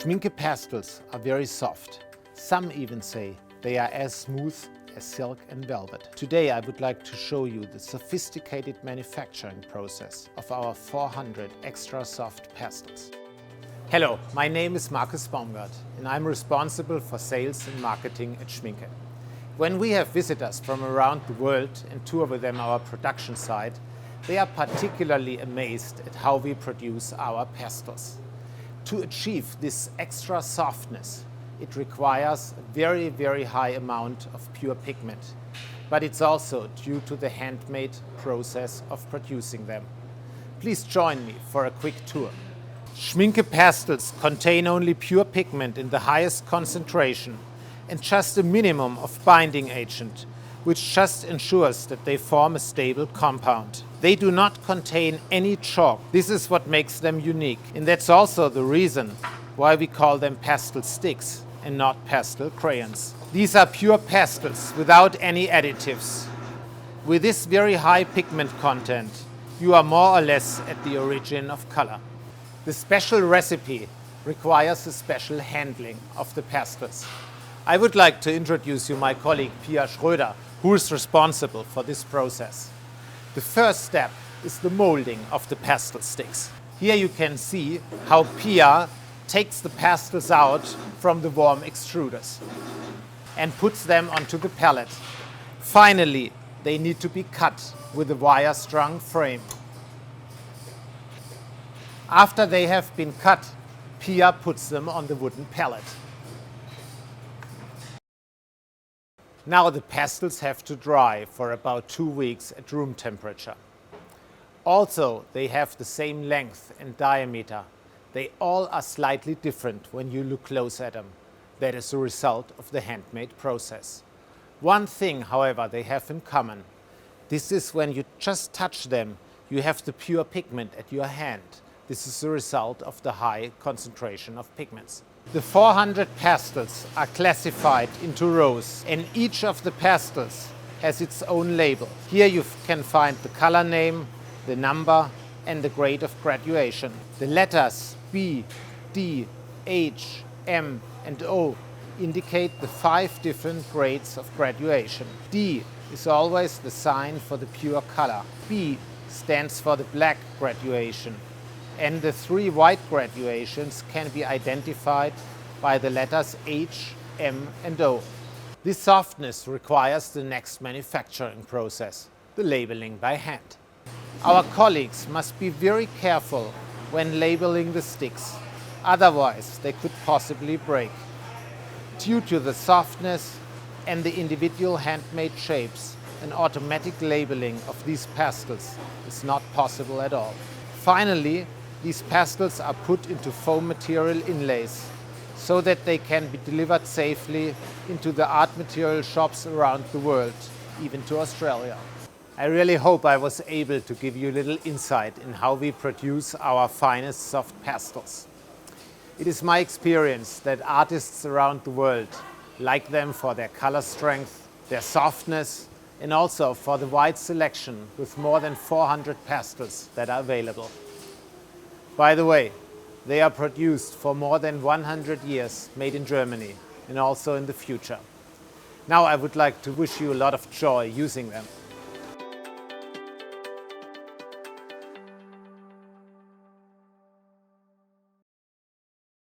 Schmincke pastels are very soft. Some even say they are as smooth as silk and velvet. Today I would like to show you the sophisticated manufacturing process of our 400 extra soft pastels. Hello, my name is Markus Baumgart and I'm responsible for sales and marketing at Schmincke. When we have visitors from around the world and tour with them our production site, they are particularly amazed at how we produce our pastels. To achieve this extra softness, it requires a very high amount of pure pigment, but it's also due to the handmade process of producing them. Please join me for a quick tour. Schmincke pastels contain only pure pigment in the highest concentration and just a minimum of binding agent, which just ensures that they form a stable compound. They do not contain any chalk. This is what makes them unique, and that's also the reason why we call them pastel sticks and not pastel crayons. These are pure pastels without any additives. With this very high pigment content, you are more or less at the origin of color. The special recipe requires a special handling of the pastels. I would like to introduce you my colleague Pia Schröder, who is responsible for this process. The first step is the molding of the pastel sticks. Here you can see how Pia takes the pastels out from the warm extruders and puts them onto the pallet. Finally, they need to be cut with a wire-strung frame. After they have been cut, Pia puts them on the wooden pallet. Now the pastels have to dry for about 2 weeks at room temperature. Also, they have the same length and diameter. They all are slightly different when you look close at them. That is a result of the handmade process. One thing, however, they have in common. This is when you just touch them, you have the pure pigment at your hand. This is the result of the high concentration of pigments. The 400 pastels are classified into rows, and each of the pastels has its own label. Here you can find the color name, the number and the grade of graduation. The letters B, D, H, M and O indicate the 5 different grades of graduation. D is always the sign for the pure color. B stands for the black graduation. And the 3 white graduations can be identified by the letters H, M and O. This softness requires the next manufacturing process, the labeling by hand. Our colleagues must be very careful when labeling the sticks, otherwise they could possibly break. Due to the softness and the individual handmade shapes, an automatic labeling of these pastels is not possible at all. Finally, these pastels are put into foam material inlays so that they can be delivered safely into the art material shops around the world, even to Australia. I really hope I was able to give you a little insight in how we produce our finest soft pastels. It is my experience that artists around the world like them for their color strength, their softness, and also for the wide selection with more than 400 pastels that are available. By the way, they are produced for more than 100 years, made in Germany and also in the future. Now I would like to wish you a lot of joy using them.